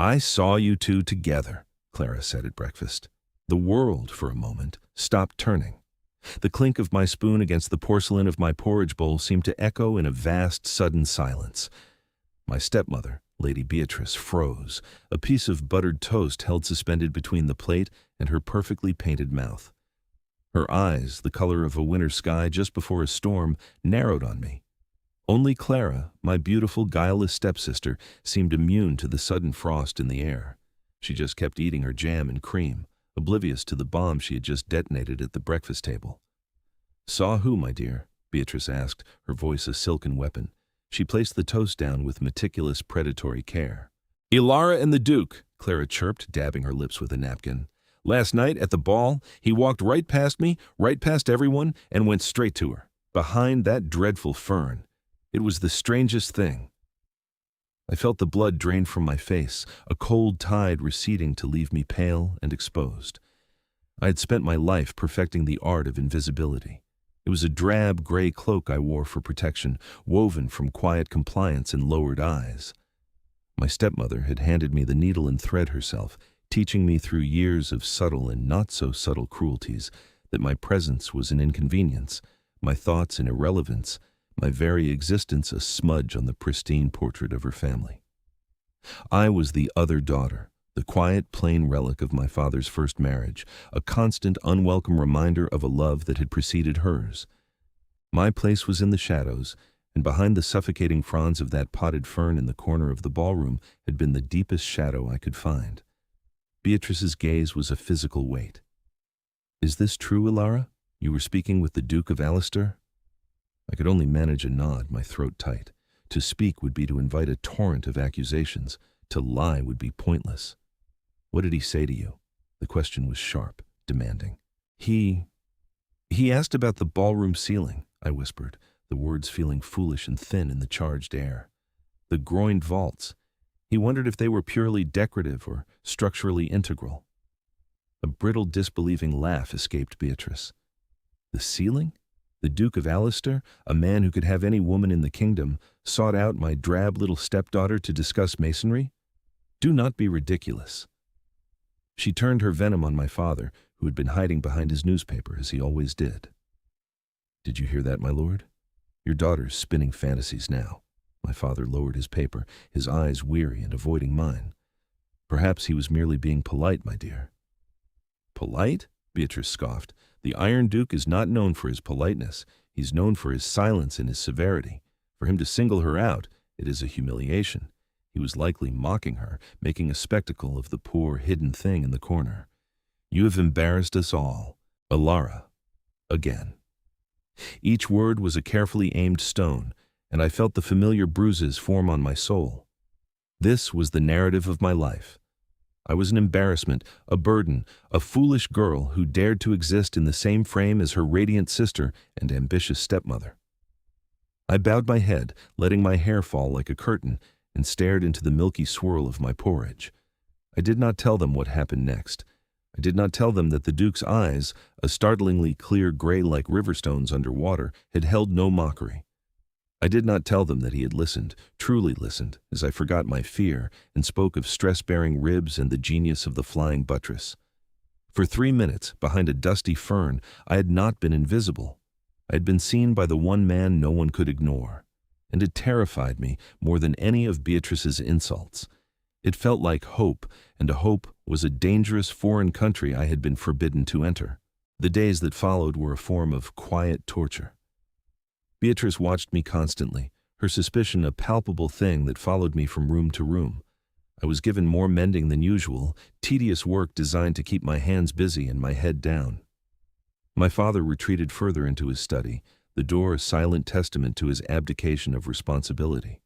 "I saw you two together," Clara said at breakfast. The world, for a moment, stopped turning. The clink of my spoon against the porcelain of my porridge bowl seemed to echo in a vast, sudden silence. My stepmother, Lady Beatrice, froze, a piece of buttered toast held suspended between the plate and her perfectly painted mouth. Her eyes, the color of a winter sky just before a storm, narrowed on me. Only Clara, my beautiful, guileless stepsister, seemed immune to the sudden frost in the air. She just kept eating her jam and cream, oblivious to the bomb she had just detonated at the breakfast table. "Saw who, my dear?" Beatrice asked, her voice a silken weapon. She placed the toast down with meticulous, predatory care. "Elara and the Duke," Clara chirped, dabbing her lips with a napkin. "Last night, at the ball, he walked right past me, right past everyone, and went straight to her, behind that dreadful fern. It was the strangest thing." I felt the blood drain from my face, a cold tide receding to leave me pale and exposed. I had spent my life perfecting the art of invisibility. It was a drab gray cloak I wore for protection, woven from quiet compliance and lowered eyes. My stepmother had handed me the needle and thread herself, teaching me through years of subtle and not-so-subtle cruelties that my presence was an inconvenience, my thoughts an irrelevance, my very existence a smudge on the pristine portrait of her family. I was the other daughter, the quiet, plain relic of my father's first marriage, a constant, unwelcome reminder of a love that had preceded hers. My place was in the shadows, and behind the suffocating fronds of that potted fern in the corner of the ballroom had been the deepest shadow I could find. Beatrice's gaze was a physical weight. "Is this true, Elara? You were speaking with the Duke of Alistair?" I could only manage a nod, my throat tight. To speak would be to invite a torrent of accusations. To lie would be pointless. "What did he say to you?" The question was sharp, demanding. He asked about the ballroom ceiling," I whispered, the words feeling foolish and thin in the charged air. "The groined vaults. He wondered if they were purely decorative or structurally integral." A brittle, disbelieving laugh escaped Beatrice. "The ceiling? The Duke of Alistair, a man who could have any woman in the kingdom, sought out my drab little stepdaughter to discuss masonry? Do not be ridiculous." She turned her venom on my father, who had been hiding behind his newspaper, as he always did. "Did you hear that, my lord? Your daughter's spinning fantasies now." My father lowered his paper, his eyes weary and avoiding mine. "Perhaps he was merely being polite, my dear." "Polite?" Beatrice scoffed. "The Iron Duke is not known for his politeness. He's known for his silence and his severity. For him to single her out, it is a humiliation. He was likely mocking her, making a spectacle of the poor hidden thing in the corner. You have embarrassed us all. Elara. Again." Each word was a carefully aimed stone, and I felt the familiar bruises form on my soul. This was the narrative of my life. I was an embarrassment, a burden, a foolish girl who dared to exist in the same frame as her radiant sister and ambitious stepmother. I bowed my head, letting my hair fall like a curtain, and stared into the milky swirl of my porridge. I did not tell them what happened next. I did not tell them that the Duke's eyes, a startlingly clear gray like riverstones under water, had held no mockery. I did not tell them that he had listened, truly listened, as I forgot my fear and spoke of stress-bearing ribs and the genius of the flying buttress. For 3 minutes, behind a dusty fern, I had not been invisible. I had been seen by the one man no one could ignore, and it terrified me more than any of Beatrice's insults. It felt like hope, and a hope was a dangerous foreign country I had been forbidden to enter. The days that followed were a form of quiet torture. Beatrice watched me constantly, her suspicion a palpable thing that followed me from room to room. I was given more mending than usual, tedious work designed to keep my hands busy and my head down. My father retreated further into his study, the door a silent testament to his abdication of responsibility.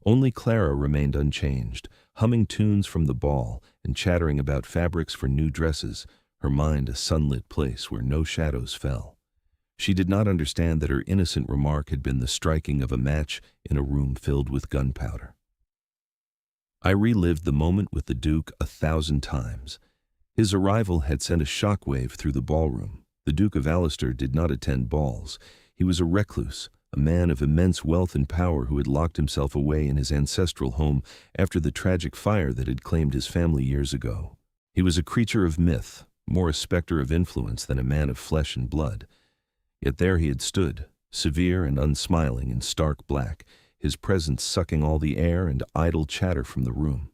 Only Clara remained unchanged, humming tunes from the ball and chattering about fabrics for new dresses, her mind a sunlit place where no shadows fell. She did not understand that her innocent remark had been the striking of a match in a room filled with gunpowder. I relived the moment with the Duke 1,000 times. His arrival had sent a shockwave through the ballroom. The Duke of Alistair did not attend balls. He was a recluse, a man of immense wealth and power who had locked himself away in his ancestral home after the tragic fire that had claimed his family years ago. He was a creature of myth, more a specter of influence than a man of flesh and blood. Yet there he had stood, severe and unsmiling in stark black, his presence sucking all the air and idle chatter from the room.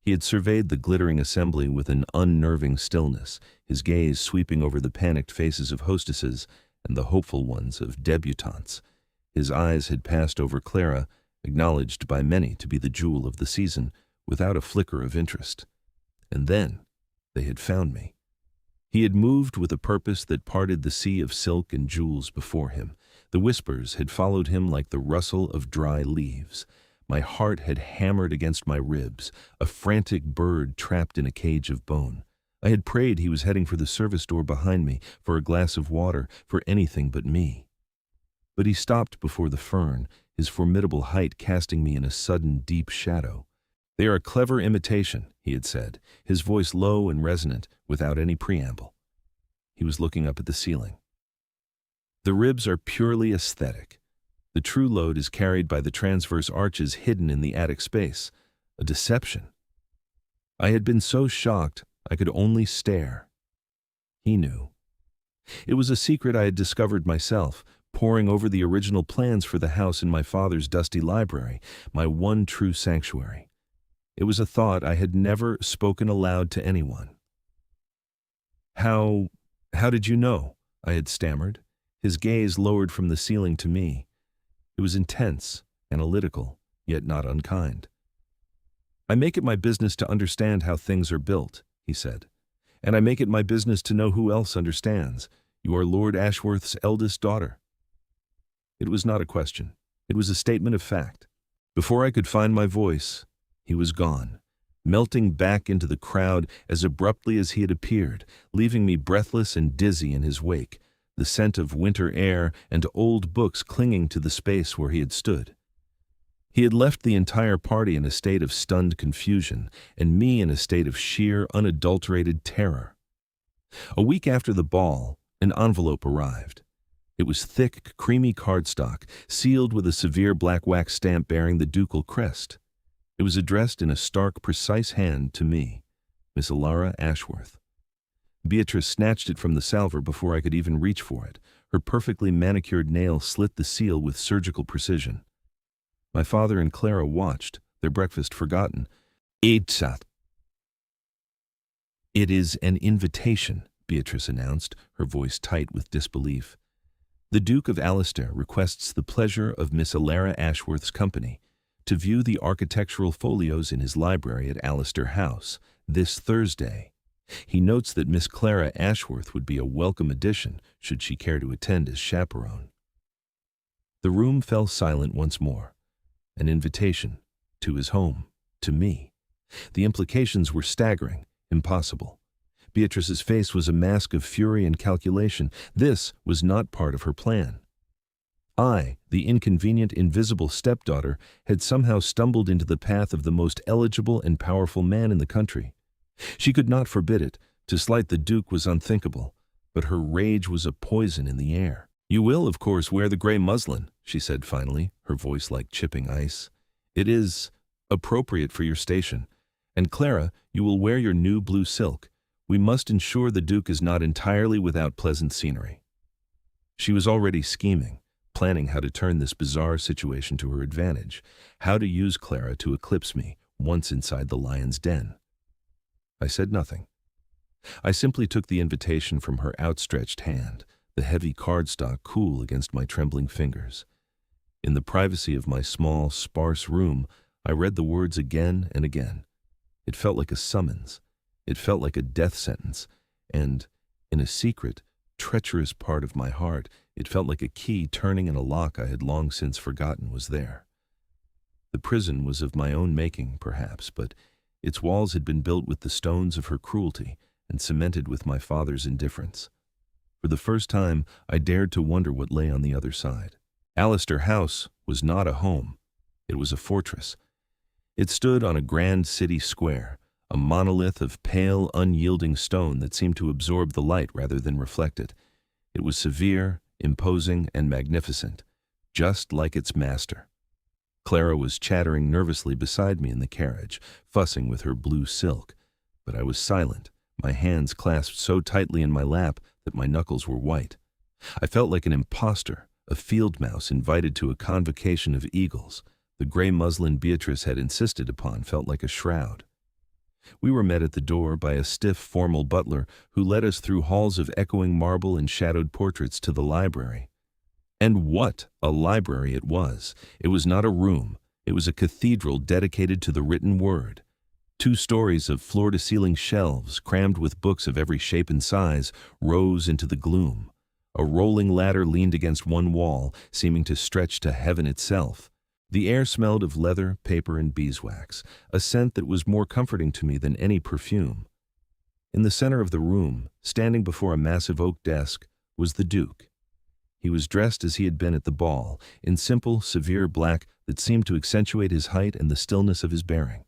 He had surveyed the glittering assembly with an unnerving stillness, his gaze sweeping over the panicked faces of hostesses and the hopeful ones of debutantes. His eyes had passed over Clara, acknowledged by many to be the jewel of the season, without a flicker of interest. And then they had found me. He had moved with a purpose that parted the sea of silk and jewels before him. The whispers had followed him like the rustle of dry leaves. My heart had hammered against my ribs, a frantic bird trapped in a cage of bone. I had prayed he was heading for the service door behind me, for a glass of water, for anything but me. But he stopped before the fern, his formidable height casting me in a sudden deep shadow. "They are a clever imitation," he had said, his voice low and resonant, without any preamble. He was looking up at the ceiling. "The ribs are purely aesthetic. The true load is carried by the transverse arches hidden in the attic space. A deception." I had been so shocked I could only stare. He knew. It was a secret I had discovered myself, poring over the original plans for the house in my father's dusty library, my one true sanctuary. It was a thought I had never spoken aloud to anyone. How did you know?" I had stammered, his gaze lowered from the ceiling to me. It was intense, analytical, yet not unkind. "I make it my business to understand how things are built," he said. "And I make it my business to know who else understands. You are Lord Ashworth's eldest daughter." It was not a question. It was a statement of fact. Before I could find my voice, he was gone, melting back into the crowd as abruptly as he had appeared, leaving me breathless and dizzy in his wake, the scent of winter air and old books clinging to the space where he had stood. He had left the entire party in a state of stunned confusion, and me in a state of sheer, unadulterated terror. A week after the ball, an envelope arrived. It was thick, creamy cardstock, sealed with a severe black wax stamp bearing the ducal crest. It was addressed in a stark, precise hand to me, Miss Elara Ashworth. Beatrice snatched it from the salver before I could even reach for it. Her perfectly manicured nail slit the seal with surgical precision. My father and Clara watched, their breakfast forgotten. "It is an invitation," Beatrice announced, her voice tight with disbelief. "The Duke of Alistair requests the pleasure of Miss Elara Ashworth's company to view the architectural folios in his library at Alistair House this Thursday. He notes that Miss Clara Ashworth would be a welcome addition should she care to attend as chaperone." The room fell silent once more. An invitation to his home, to me. The implications were staggering, impossible. Beatrice's face was a mask of fury and calculation. This was not part of her plan. I, the inconvenient, invisible stepdaughter, had somehow stumbled into the path of the most eligible and powerful man in the country. She could not forbid it. To slight the Duke was unthinkable, but her rage was a poison in the air. "You will, of course, wear the gray muslin," she said finally, her voice like chipping ice. "It is appropriate for your station. And Clara, you will wear your new blue silk. We must ensure the Duke is not entirely without pleasant scenery." She was already scheming, planning how to turn this bizarre situation to her advantage, how to use Clara to eclipse me once inside the lion's den. I said nothing. I simply took the invitation from her outstretched hand, the heavy cardstock cool against my trembling fingers. In the privacy of my small, sparse room, I read the words again and again. It felt like a summons. It felt like a death sentence. And, in a secret, treacherous part of my heart, it felt like a key turning in a lock I had long since forgotten was there. The prison was of my own making, perhaps, but its walls had been built with the stones of her cruelty and cemented with my father's indifference. For the first time, I dared to wonder what lay on the other side. Alistair House was not a home. It was a fortress. It stood on a grand city square, a monolith of pale, unyielding stone that seemed to absorb the light rather than reflect it. It was severe, imposing, and magnificent. just like its master. Clara was chattering nervously beside me in the carriage, fussing with her blue silk, but I was silent, my hands clasped so tightly in my lap that my knuckles were white. I felt like an imposter, a field mouse invited to a convocation of eagles. The gray muslin Beatrice had insisted upon felt like a shroud. We were met at the door by a stiff, formal butler who led us through halls of echoing marble and shadowed portraits to the library. And what a library it was! It was not a room. It was a cathedral dedicated to the written word. 2 stories of floor-to-ceiling shelves, crammed with books of every shape and size, rose into the gloom. A rolling ladder leaned against one wall, seeming to stretch to heaven itself. The air smelled of leather, paper, and beeswax, a scent that was more comforting to me than any perfume. In the center of the room, standing before a massive oak desk, was the Duke. He was dressed as he had been at the ball, in simple, severe black that seemed to accentuate his height and the stillness of his bearing.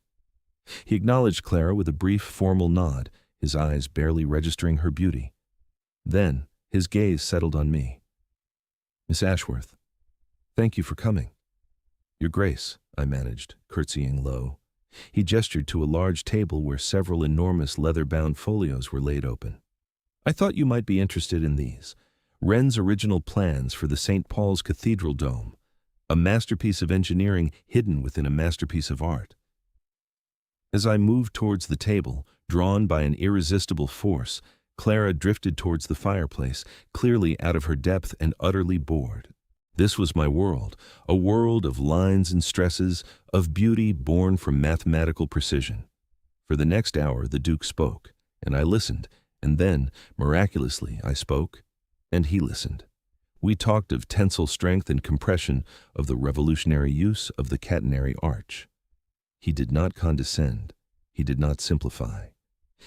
He acknowledged Clara with a brief, formal nod, his eyes barely registering her beauty. Then, his gaze settled on me. "Miss Ashworth, thank you for coming." "Your Grace," I managed, curtsying low. He gestured to a large table where several enormous leather-bound folios were laid open. "I thought you might be interested in these. Wren's original plans for the St. Paul's Cathedral dome, a masterpiece of engineering hidden within a masterpiece of art." As I moved towards the table, drawn by an irresistible force, Clara drifted towards the fireplace, clearly out of her depth and utterly bored. This was my world, a world of lines and stresses, of beauty born from mathematical precision. For the next hour the Duke spoke, and I listened, and then, miraculously, I spoke, and he listened. We talked of tensile strength and compression, of the revolutionary use of the catenary arch. He did not condescend. He did not simplify.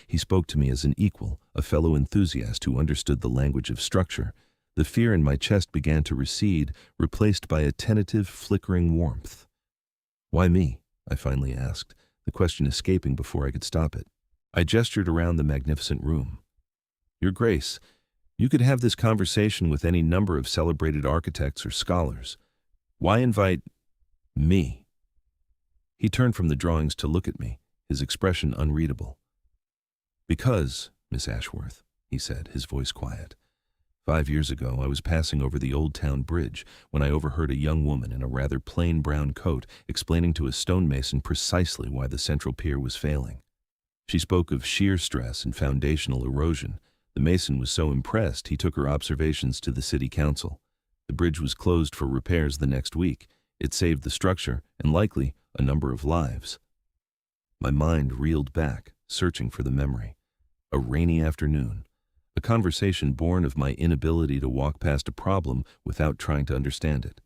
He spoke to me as an equal, a fellow enthusiast who understood the language of structure. The fear in my chest began to recede, replaced by a tentative, flickering warmth. "Why me?" I finally asked, the question escaping before I could stop it. I gestured around the magnificent room. "Your Grace, you could have this conversation with any number of celebrated architects or scholars. Why invite me?" He turned from the drawings to look at me, his expression unreadable. "Because, Miss Ashworth," he said, his voice quiet, 5 years ago I was passing over the Old Town Bridge when I overheard a young woman in a rather plain brown coat explaining to a stonemason precisely why the central pier was failing. She spoke of shear stress and foundational erosion. The mason was so impressed he took her observations to the city council. The bridge was closed for repairs the next week. It saved the structure, and likely, a number of lives. My mind reeled back, searching for the memory. A rainy afternoon. A conversation born of my inability to walk past a problem without trying to understand it.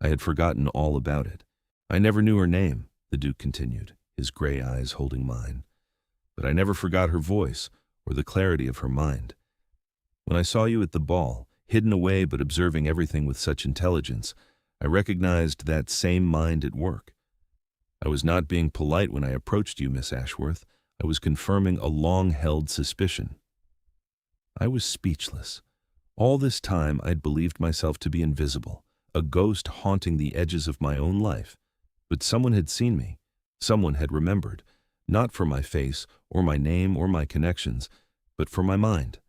I had forgotten all about it. "I never knew her name," the Duke continued, his gray eyes holding mine. "But I never forgot her voice, or the clarity of her mind. When I saw you at the ball, hidden away but observing everything with such intelligence, I recognized that same mind at work. I was not being polite when I approached you, Miss Ashworth. I was confirming a long-held suspicion." I was speechless. All this time I'd believed myself to be invisible, a ghost haunting the edges of my own life. But someone had seen me. Someone had remembered, not for my face or my name or my connections, but for my mind.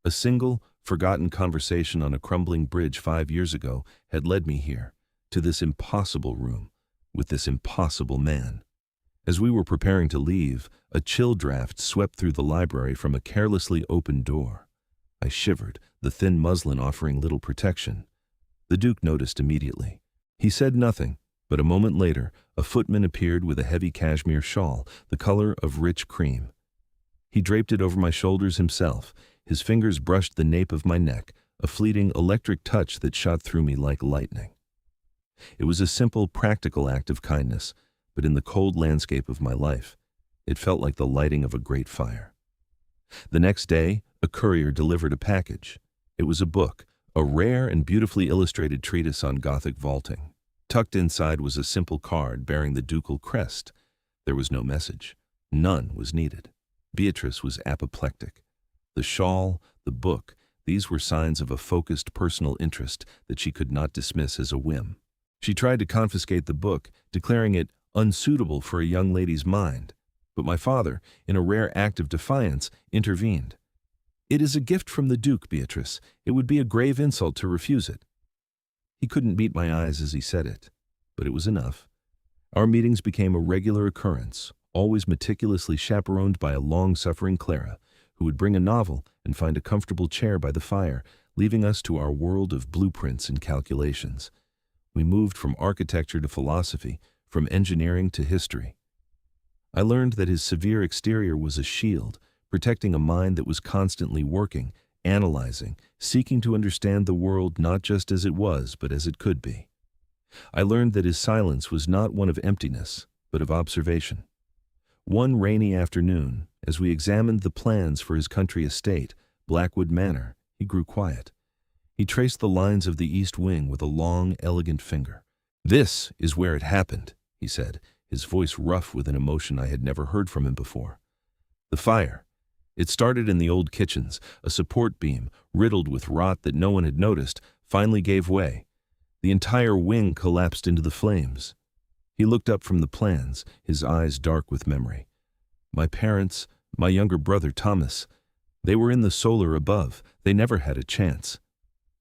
A single, forgotten conversation on a crumbling bridge 5 years ago had led me here, to this impossible room, with this impossible man. As we were preparing to leave, a chill draft swept through the library from a carelessly opened door. I shivered, the thin muslin offering little protection. The Duke noticed immediately. He said nothing, but a moment later, a footman appeared with a heavy cashmere shawl, the color of rich cream. He draped it over my shoulders himself. His fingers brushed the nape of my neck, a fleeting electric touch that shot through me like lightning. It was a simple, practical act of kindness, but in the cold landscape of my life, it felt like the lighting of a great fire. The next day, a courier delivered a package. It was a book, a rare and beautifully illustrated treatise on Gothic vaulting. Tucked inside was a simple card bearing the ducal crest. There was no message. None was needed. Beatrice was apoplectic. The shawl, the book, These were signs of a focused personal interest that she could not dismiss as a whim. She tried to confiscate the book, declaring it unsuitable for a young lady's mind, but my father, in a rare act of defiance, intervened. "It is a gift from the Duke, Beatrice. It would be a grave insult to refuse it." He couldn't meet my eyes as he said it, but it was enough. Our meetings became a regular occurrence, always meticulously chaperoned by a long-suffering Clara, who would bring a novel and find a comfortable chair by the fire, leaving us to our world of blueprints and calculations. We moved from architecture to philosophy, from engineering to history. I learned that his severe exterior was a shield, protecting a mind that was constantly working, analyzing, seeking to understand the world not just as it was, but as it could be. I learned that his silence was not one of emptiness, but of observation. One rainy afternoon, as we examined the plans for his country estate, Blackwood Manor, he grew quiet. He traced the lines of the east wing with a long, elegant finger. "This is where it happened," he said, his voice rough with an emotion I had never heard from him before. "The fire. It started in the old kitchens. A support beam, riddled with rot that no one had noticed, finally gave way. The entire wing collapsed into the flames." He looked up from the plans, his eyes dark with memory. "My parents, my younger brother Thomas, they were in the solar above. They never had a chance."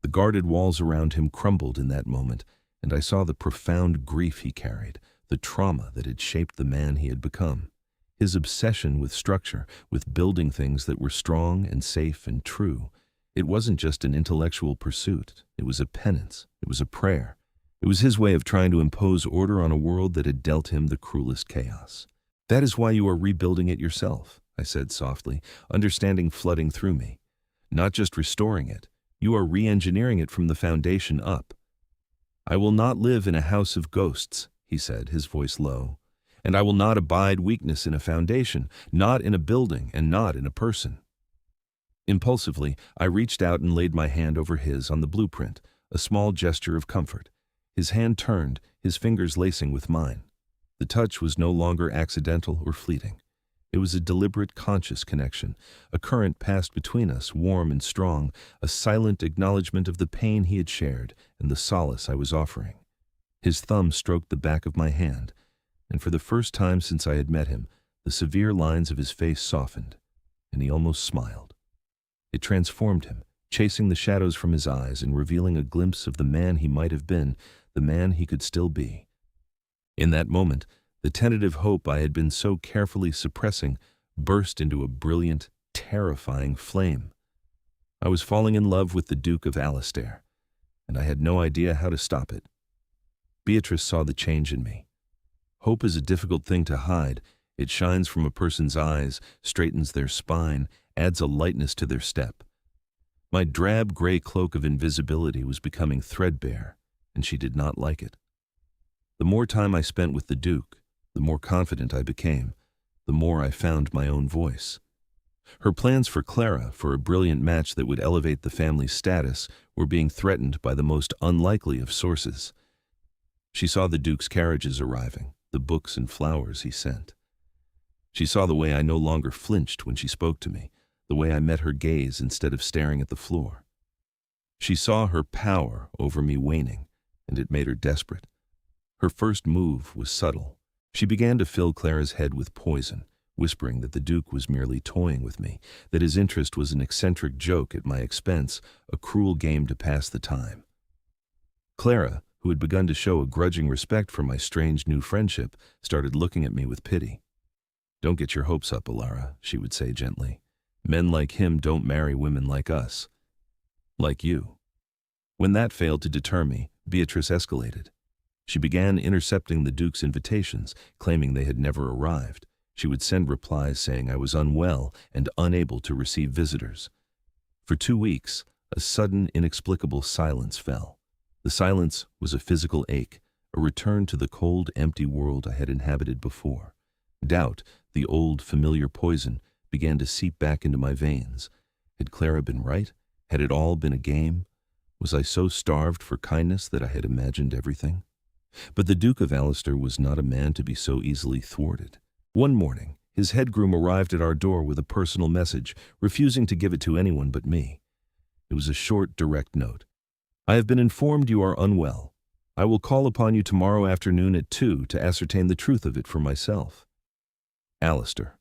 The guarded walls around him crumbled in that moment, and I saw the profound grief he carried, the trauma that had shaped the man he had become. His obsession with structure, with building things that were strong and safe and true. It wasn't just an intellectual pursuit. It was a penance. It was a prayer. It was his way of trying to impose order on a world that had dealt him the cruelest chaos. "That is why you are rebuilding it yourself," I said softly, understanding flooding through me. "Not just restoring it. You are re-engineering it from the foundation up." "I will not live in a house of ghosts," he said, his voice low. "And I will not abide weakness in a foundation, not in a building and not in a person." Impulsively, I reached out and laid my hand over his on the blueprint, a small gesture of comfort. His hand turned, his fingers lacing with mine. The touch was no longer accidental or fleeting. It was a deliberate, conscious connection. A current passed between us, warm and strong, a silent acknowledgement of the pain he had shared and the solace I was offering. His thumb stroked the back of my hand, and for the first time since I had met him, the severe lines of his face softened, and he almost smiled. It transformed him, chasing the shadows from his eyes and revealing a glimpse of the man he might have been, the man he could still be. In that moment, the tentative hope I had been so carefully suppressing burst into a brilliant, terrifying flame. I was falling in love with the Duke of Alastair, and I had no idea how to stop it. Beatrice saw the change in me. Hope is a difficult thing to hide. It shines from a person's eyes, straightens their spine, adds a lightness to their step. My drab gray cloak of invisibility was becoming threadbare, and she did not like it. The more time I spent with the Duke, the more confident I became, the more I found my own voice. Her plans for Clara, for a brilliant match that would elevate the family's status, were being threatened by the most unlikely of sources. She saw the Duke's carriages arriving, the books and flowers he sent. She saw the way I no longer flinched when she spoke to me, the way I met her gaze instead of staring at the floor. She saw her power over me waning, and it made her desperate. Her first move was subtle. She began to fill Clara's head with poison, whispering that the Duke was merely toying with me, that his interest was an eccentric joke at my expense, a cruel game to pass the time. Clara, who had begun to show a grudging respect for my strange new friendship, started looking at me with pity. "Don't get your hopes up, Elara," she would say gently. "Men like him don't marry women like us. Like you." When that failed to deter me, Beatrice escalated. She began intercepting the Duke's invitations, claiming they had never arrived. She would send replies saying I was unwell and unable to receive visitors. For 2 weeks, a sudden, inexplicable silence fell. The silence was a physical ache, a return to the cold, empty world I had inhabited before. Doubt, the old, familiar poison, began to seep back into my veins. Had Clara been right? Had it all been a game? Was I so starved for kindness that I had imagined everything? But the Duke of Alastair was not a man to be so easily thwarted. One morning, his head groom arrived at our door with a personal message, refusing to give it to anyone but me. It was a short, direct note. I have been informed you are unwell. I will call upon you tomorrow afternoon at 2 to ascertain the truth of it for myself. Alistair.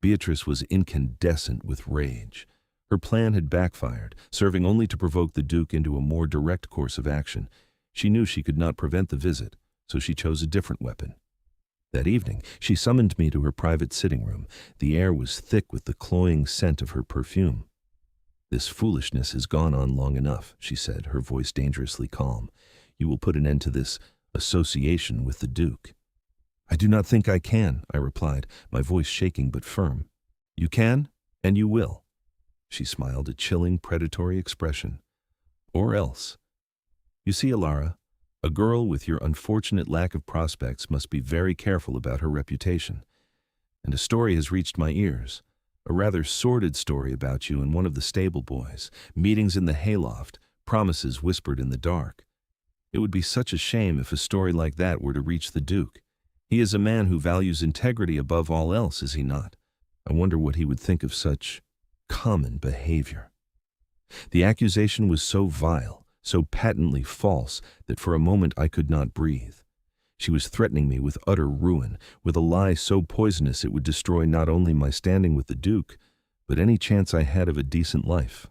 Beatrice was incandescent with rage. Her plan had backfired, serving only to provoke the Duke into a more direct course of action. She knew she could not prevent the visit, so she chose a different weapon. That evening, she summoned me to her private sitting room. The air was thick with the cloying scent of her perfume. "This foolishness has gone on long enough," she said, her voice dangerously calm. "You will put an end to this association with the Duke." "I do not think I can," I replied, my voice shaking but firm. "You can, and you will." She smiled a chilling, predatory expression. "Or else. You see, Elara, a girl with your unfortunate lack of prospects must be very careful about her reputation. And a story has reached my ears, a rather sordid story about you and one of the stable boys, meetings in the hayloft, promises whispered in the dark. It would be such a shame if a story like that were to reach the Duke. He is a man who values integrity above all else, is he not? I wonder what he would think of such common behavior." The accusation was so vile, so patently false, that for a moment I could not breathe. She was threatening me with utter ruin, with a lie so poisonous it would destroy not only my standing with the Duke, but any chance I had of a decent life.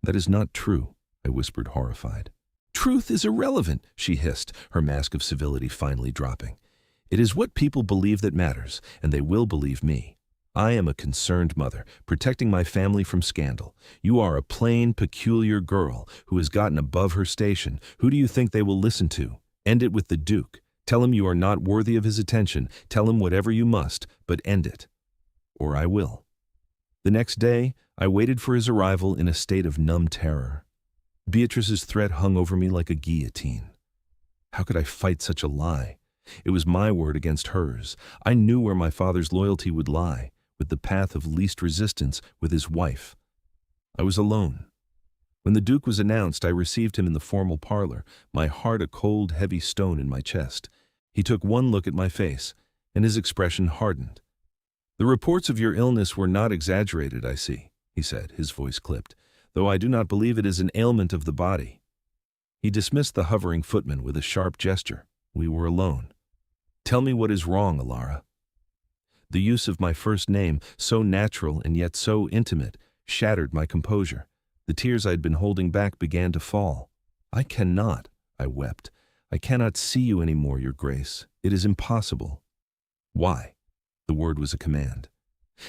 "That is not true," I whispered, horrified. "Truth is irrelevant," she hissed, her mask of civility finally dropping. "It is what people believe that matters, and they will believe me. I am a concerned mother, protecting my family from scandal. You are a plain, peculiar girl who has gotten above her station. Who do you think they will listen to? End it with the Duke. Tell him you are not worthy of his attention. Tell him whatever you must, but end it. Or I will." The next day, I waited for his arrival in a state of numb terror. Beatrice's threat hung over me like a guillotine. How could I fight such a lie? It was my word against hers. I knew where my father's loyalty would lie, with the path of least resistance, with his wife. I was alone. When the Duke was announced, I received him in the formal parlor, my heart a cold, heavy stone in my chest. He took one look at my face, and his expression hardened. "The reports of your illness were not exaggerated, I see," he said, his voice clipped, "though I do not believe it is an ailment of the body." He dismissed the hovering footman with a sharp gesture. We were alone. "Tell me what is wrong, Elara." The use of my first name, so natural and yet so intimate, shattered my composure. The tears I had been holding back began to fall. "I cannot," I wept. "I cannot see you any more, Your Grace. It is impossible." "Why?" The word was a command.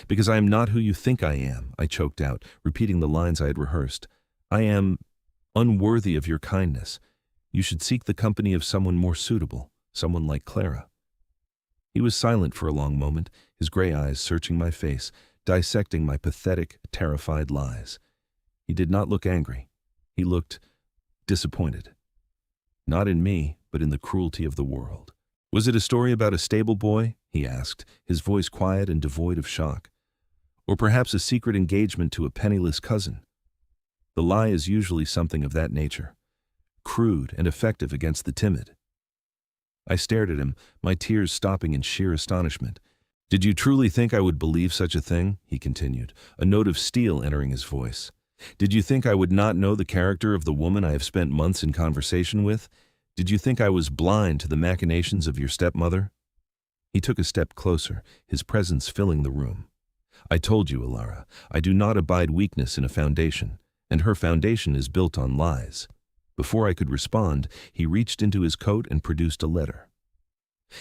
"Because I am not who you think I am," I choked out, repeating the lines I had rehearsed. "I am unworthy of your kindness. You should seek the company of someone more suitable, someone like Clara." He was silent for a long moment, his gray eyes searching my face, dissecting my pathetic, terrified lies. He did not look angry. He looked disappointed. Not in me, but in the cruelty of the world. "Was it a story about a stable boy?" he asked, his voice quiet and devoid of shock. "Or perhaps a secret engagement to a penniless cousin?" The lie is usually something of that nature, crude and effective against the timid. I stared at him, my tears stopping in sheer astonishment. "Did you truly think I would believe such a thing?" he continued, a note of steel entering his voice. "Did you think I would not know the character of the woman I have spent months in conversation with? Did you think I was blind to the machinations of your stepmother?" He took a step closer, his presence filling the room. "I told you, Elara, I do not abide weakness in a foundation, and her foundation is built on lies." Before I could respond, he reached into his coat and produced a letter.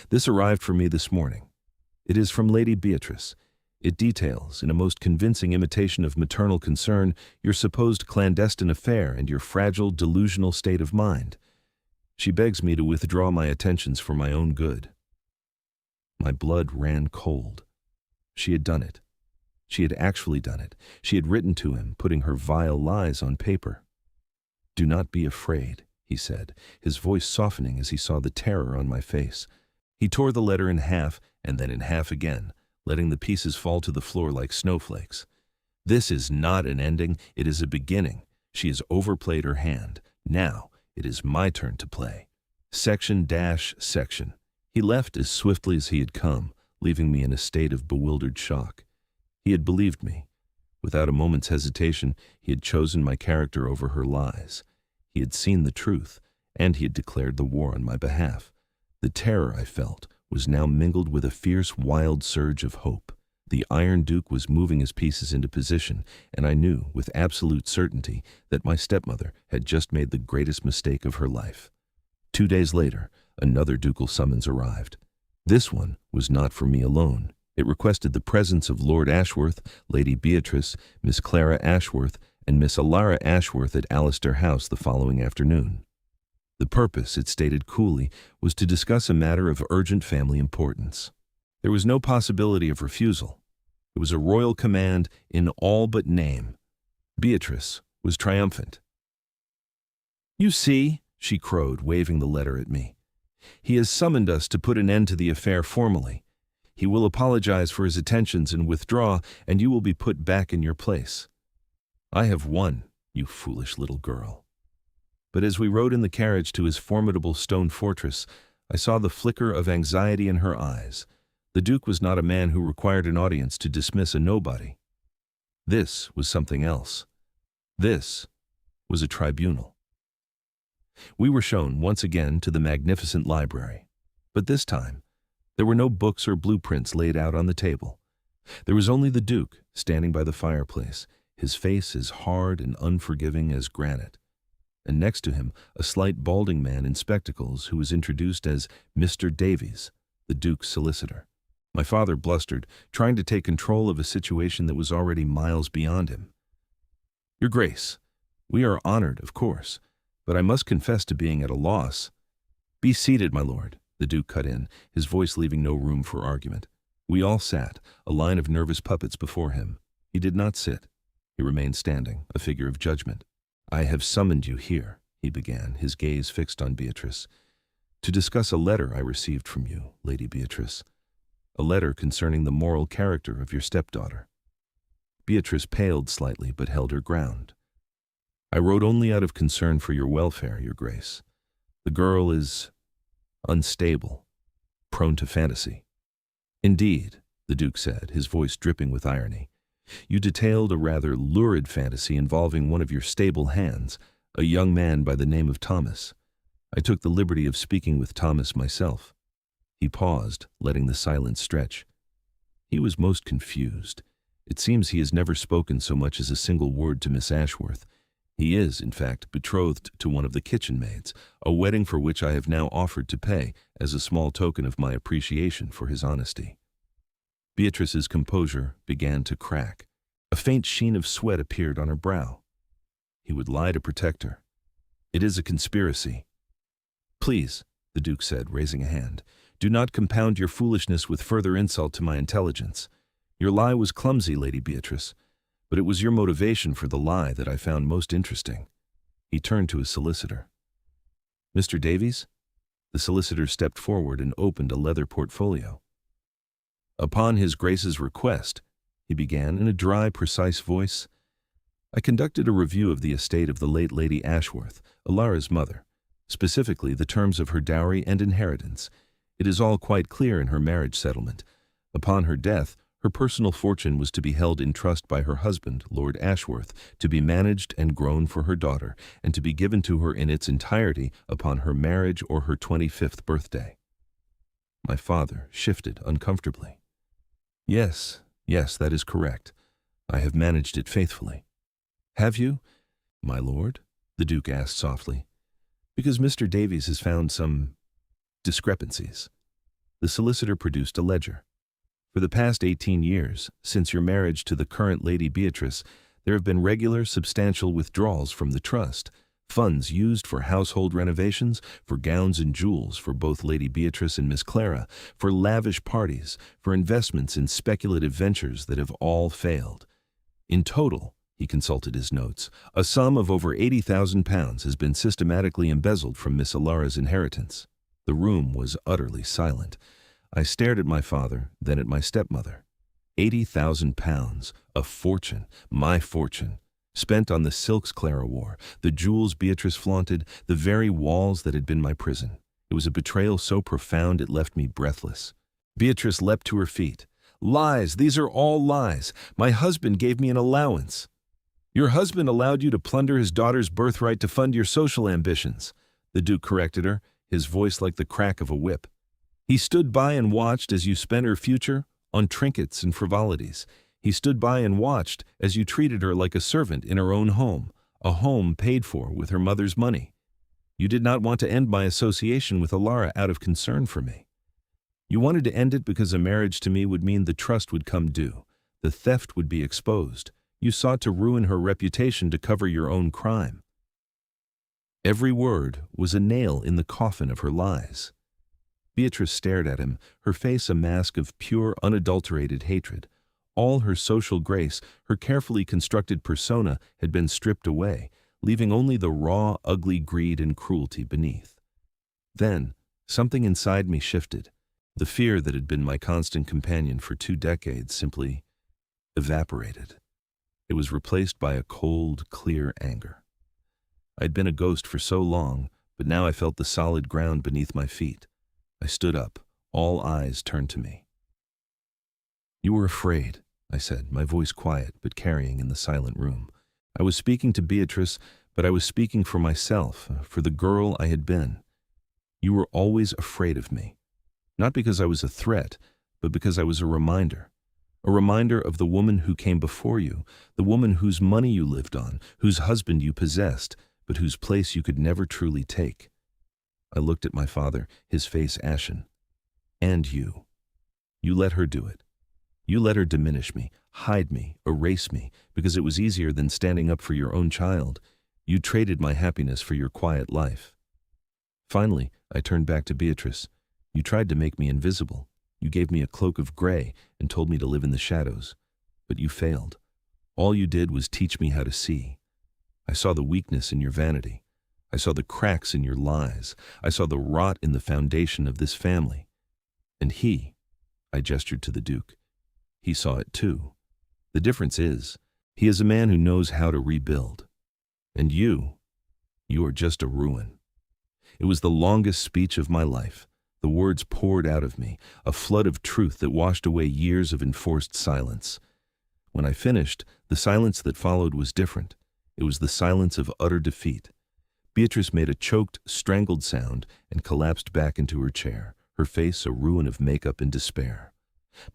"This arrived for me this morning. It is from Lady Beatrice. It details, in a most convincing imitation of maternal concern, your supposed clandestine affair and your fragile, delusional state of mind. She begs me to withdraw my attentions for my own good." My blood ran cold. She had done it. She had actually done it. She had written to him, putting her vile lies on paper. "Do not be afraid," he said, his voice softening as he saw the terror on my face. He tore the letter in half, and then in half again, letting the pieces fall to the floor like snowflakes. "This is not an ending, it is a beginning. She has overplayed her hand. Now it is my turn to play. Section. He left as swiftly as he had come, leaving me in a state of bewildered shock. He had believed me. Without a moment's hesitation, he had chosen my character over her lies. He had seen the truth, and he had declared the war on my behalf. The terror I felt was now mingled with a fierce, wild surge of hope. The Iron Duke was moving his pieces into position, and I knew with absolute certainty that my stepmother had just made the greatest mistake of her life. 2 days later, another ducal summons arrived. This one was not for me alone. It requested the presence of Lord Ashworth, Lady Beatrice, Miss Clara Ashworth, and Miss Elara Ashworth at Alistair House the following afternoon. The purpose, it stated coolly, was to discuss a matter of urgent family importance. There was no possibility of refusal. It was a royal command in all but name. Beatrice was triumphant. "You see," she crowed, waving the letter at me. "He has summoned us to put an end to the affair formally. He will apologize for his attentions and withdraw, and you will be put back in your place. I have won, you foolish little girl." But as we rode in the carriage to his formidable stone fortress, I saw the flicker of anxiety in her eyes. The Duke was not a man who required an audience to dismiss a nobody. This was something else. This was a tribunal. We were shown once again to the magnificent library, but this time there were no books or blueprints laid out on the table. There was only the Duke standing by the fireplace, his face as hard and unforgiving as granite, and next to him a slight balding man in spectacles who was introduced as Mr. Davies, the Duke's solicitor. My father blustered, trying to take control of a situation that was already miles beyond him. "Your Grace, we are honored, of course, but I must confess to being at a loss." "Be seated, my lord," the Duke cut in, his voice leaving no room for argument. We all sat, a line of nervous puppets before him. He did not sit. He remained standing, a figure of judgment. "I have summoned you here," he began, his gaze fixed on Beatrice, "to discuss a letter I received from you, Lady Beatrice. A letter concerning the moral character of your stepdaughter." Beatrice paled slightly but held her ground. "I wrote only out of concern for your welfare, your Grace. The girl is unstable, prone to fantasy." "Indeed," the Duke said, his voice dripping with irony. "You detailed a rather lurid fantasy involving one of your stable hands, a young man by the name of Thomas. I took the liberty of speaking with Thomas myself." He paused, letting the silence stretch. He was most confused. It seems he has never spoken so much as a single word to Miss Ashworth. He is, in fact, betrothed to one of the kitchen maids, a wedding for which I have now offered to pay as a small token of my appreciation for his honesty. Beatrice's composure began to crack. A faint sheen of sweat appeared on her brow. He would lie to protect her. "It is a conspiracy." "Please," the Duke said, raising a hand, "do not compound your foolishness with further insult to my intelligence. Your lie was clumsy, Lady Beatrice, but it was your motivation for the lie that I found most interesting." He turned to his solicitor. "Mr. Davies?" The solicitor stepped forward and opened a leather portfolio. "Upon His Grace's request," he began in a dry, precise voice, "I conducted a review of the estate of the late Lady Ashworth, Elara's mother, specifically the terms of her dowry and inheritance. It is all quite clear in her marriage settlement. Upon her death, her personal fortune was to be held in trust by her husband, Lord Ashworth, to be managed and grown for her daughter, and to be given to her in its entirety upon her marriage or her 25th birthday." My father shifted uncomfortably. Yes, that is correct. I have managed it faithfully." "Have you, my lord?" the Duke asked softly. "Because Mr. Davies has found some discrepancies." The solicitor produced a ledger. "For the past 18 years, since your marriage to the current Lady Beatrice, there have been regular, substantial withdrawals from the trust, funds used for household renovations, for gowns and jewels for both Lady Beatrice and Miss Clara, for lavish parties, for investments in speculative ventures that have all failed. In total," he consulted his notes, "a sum of over £80,000 has been systematically embezzled from Miss Elara's inheritance." The room was utterly silent. I stared at my father, then at my stepmother. £80,000, a fortune, my fortune, spent on the silks Clara wore, the jewels Beatrice flaunted, the very walls that had been my prison. It was a betrayal so profound it left me breathless. Beatrice leapt to her feet. Lies, these are all lies. My husband gave me an allowance. Your husband allowed you to plunder his daughter's birthright to fund your social ambitions, the Duke corrected her, his voice like the crack of a whip. He stood by and watched as you spent her future on trinkets and frivolities. He stood by and watched as you treated her like a servant in her own home, a home paid for with her mother's money. You did not want to end my association with Elara out of concern for me. You wanted to end it because a marriage to me would mean the trust would come due, the theft would be exposed. You sought to ruin her reputation to cover your own crime. Every word was a nail in the coffin of her lies. Beatrice stared at him, her face a mask of pure, unadulterated hatred. All her social grace, her carefully constructed persona had been stripped away, leaving only the raw, ugly greed and cruelty beneath. Then, something inside me shifted. The fear that had been my constant companion for 2 decades simply evaporated. It was replaced by a cold, clear anger. I'd been a ghost for so long, but now I felt the solid ground beneath my feet. I stood up, all eyes turned to me. You were afraid, I said, my voice quiet but carrying in the silent room. I was speaking to Beatrice, but I was speaking for myself, for the girl I had been. You were always afraid of me. Not because I was a threat, but because I was a reminder of the woman who came before you, the woman whose money you lived on, whose husband you possessed, but whose place you could never truly take. I looked at my father, his face ashen. And you. You let her do it. You let her diminish me, hide me, erase me, because it was easier than standing up for your own child. You traded my happiness for your quiet life. Finally, I turned back to Beatrice. You tried to make me invisible. You gave me a cloak of gray and told me to live in the shadows. But you failed. All you did was teach me how to see. I saw the weakness in your vanity. I saw the cracks in your lies. I saw the rot in the foundation of this family. And he, I gestured to the Duke, he saw it too. The difference is, he is a man who knows how to rebuild. And you are just a ruin. It was the longest speech of my life. The words poured out of me, a flood of truth that washed away years of enforced silence. When I finished, the silence that followed was different. It was the silence of utter defeat. Beatrice made a choked, strangled sound and collapsed back into her chair, her face a ruin of makeup and despair.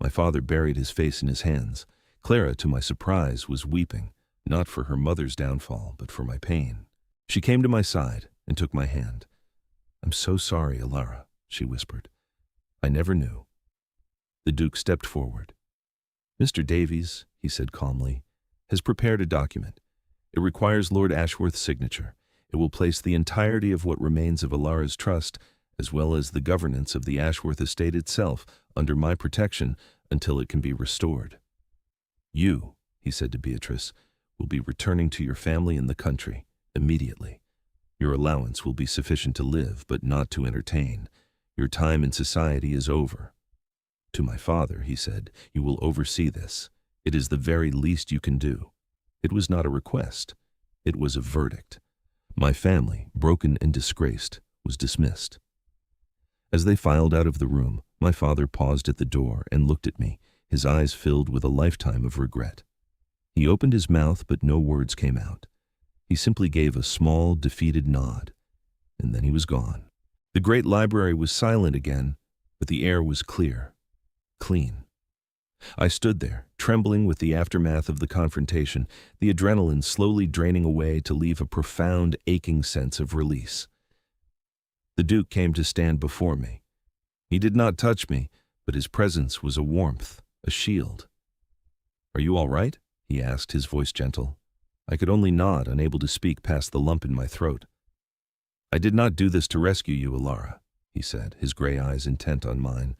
My father buried his face in his hands. Clara, to my surprise, was weeping, not for her mother's downfall, but for my pain. She came to my side and took my hand. I'm so sorry, Elara, she whispered. I never knew. The Duke stepped forward. Mr. Davies, he said calmly, has prepared a document. It requires Lord Ashworth's signature. It will place the entirety of what remains of Elara's trust, as well as the governance of the Ashworth estate itself, under my protection until it can be restored. You, he said to Beatrice, will be returning to your family in the country, immediately. Your allowance will be sufficient to live, but not to entertain. Your time in society is over. To my father, he said, you will oversee this. It is the very least you can do. It was not a request. It was a verdict. My family, broken and disgraced, was dismissed. As they filed out of the room, my father paused at the door and looked at me, his eyes filled with a lifetime of regret. He opened his mouth, but no words came out. He simply gave a small, defeated nod, and then he was gone. The great library was silent again, but the air was clear, clean. I stood there, trembling with the aftermath of the confrontation, the adrenaline slowly draining away to leave a profound, aching sense of release. The Duke came to stand before me. He did not touch me, but his presence was a warmth, a shield. Are you all right? He asked, his voice gentle. I could only nod, unable to speak past the lump in my throat. I did not do this to rescue you, Elara, he said, his gray eyes intent on mine.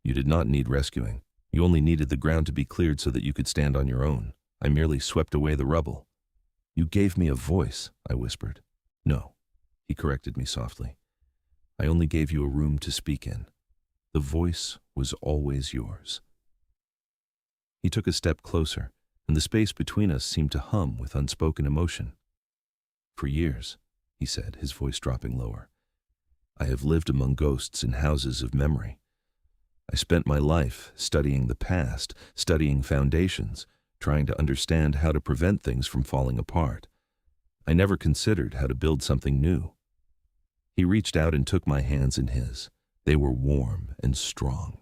You did not need rescuing. You only needed the ground to be cleared so that you could stand on your own. I merely swept away the rubble. You gave me a voice, I whispered. No, he corrected me softly. I only gave you a room to speak in. The voice was always yours. He took a step closer, and the space between us seemed to hum with unspoken emotion. For years, he said, his voice dropping lower, I have lived among ghosts in houses of memory. I spent my life studying the past, studying foundations, trying to understand how to prevent things from falling apart. I never considered how to build something new. He reached out and took my hands in his. They were warm and strong.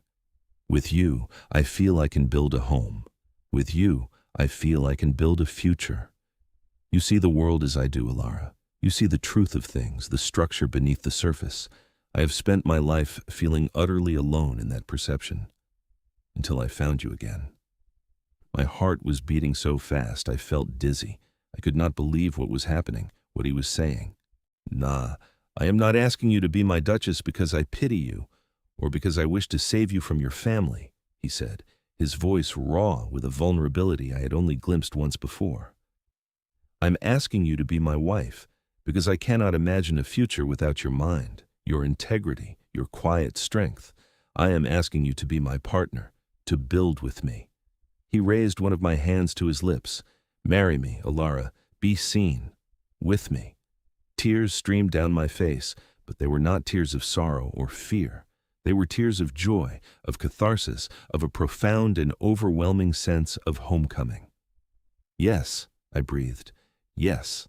With you, I feel I can build a home. With you, I feel I can build a future. You see the world as I do, Elara. You see the truth of things, the structure beneath the surface. I have spent my life feeling utterly alone in that perception, until I found you again. My heart was beating so fast I felt dizzy. I could not believe what was happening, what he was saying. Nah, I am not asking you to be my Duchess because I pity you, or because I wish to save you from your family, he said, his voice raw with a vulnerability I had only glimpsed once before. I'm asking you to be my wife, because I cannot imagine a future without your mind, your integrity, your quiet strength. I am asking you to be my partner, to build with me. He raised one of my hands to his lips. Marry me, Elara, be seen, with me. Tears streamed down my face, but they were not tears of sorrow or fear. They were tears of joy, of catharsis, of a profound and overwhelming sense of homecoming. Yes, I breathed. Yes.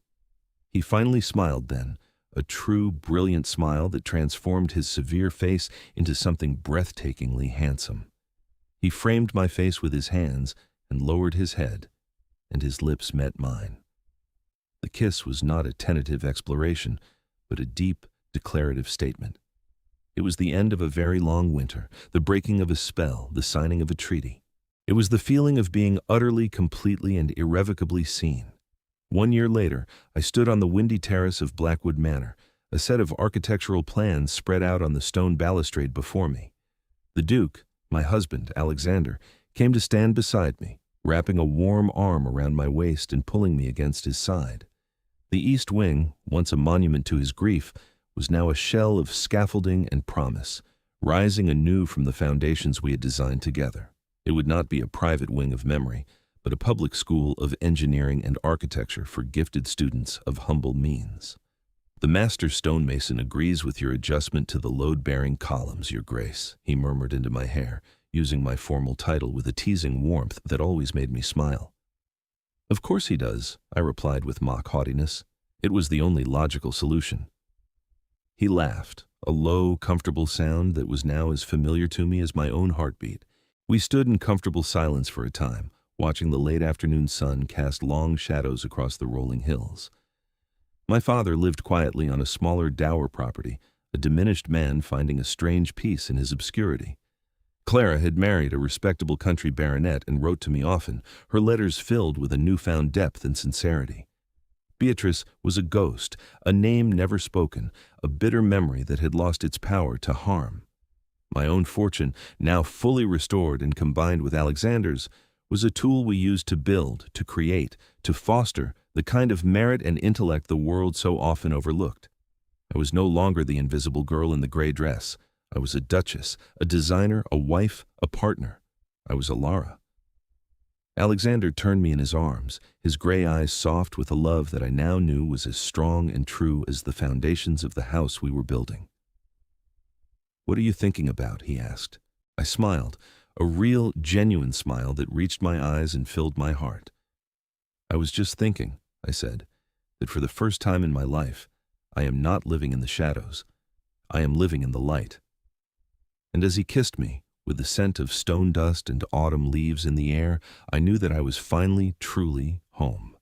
He finally smiled then, a true, brilliant smile that transformed his severe face into something breathtakingly handsome. He framed my face with his hands and lowered his head, and his lips met mine. The kiss was not a tentative exploration, but a deep, declarative statement. It was the end of a very long winter, the breaking of a spell, the signing of a treaty. It was the feeling of being utterly, completely, and irrevocably seen. 1 year later, I stood on the windy terrace of Blackwood Manor, a set of architectural plans spread out on the stone balustrade before me. The Duke, my husband, Alexander, came to stand beside me, wrapping a warm arm around my waist and pulling me against his side. The East Wing, once a monument to his grief, was now a shell of scaffolding and promise, rising anew from the foundations we had designed together. It would not be a private wing of memory, but a public school of engineering and architecture for gifted students of humble means. The master stonemason agrees with your adjustment to the load-bearing columns, Your Grace, he murmured into my hair, using my formal title with a teasing warmth that always made me smile. Of course he does, I replied with mock haughtiness. It was the only logical solution. He laughed, a low, comfortable sound that was now as familiar to me as my own heartbeat. We stood in comfortable silence for a time, watching the late afternoon sun cast long shadows across the rolling hills. My father lived quietly on a smaller dower property, a diminished man finding a strange peace in his obscurity. Clara had married a respectable country baronet and wrote to me often, her letters filled with a newfound depth and sincerity. Beatrice was a ghost, a name never spoken, a bitter memory that had lost its power to harm. My own fortune, now fully restored and combined with Alexander's, was a tool we used to build, to create, to foster the kind of merit and intellect the world so often overlooked. I was no longer the invisible girl in the gray dress. I was a duchess, a designer, a wife, a partner. I was Elara. Alexander turned me in his arms, his gray eyes soft with a love that I now knew was as strong and true as the foundations of the house we were building. "What are you thinking about?" he asked. I smiled, a real, genuine smile that reached my eyes and filled my heart. "I was just thinking," I said, "that for the first time in my life, I am not living in the shadows. I am living in the light." And as he kissed me, with the scent of stone dust and autumn leaves in the air, I knew that I was finally, truly home.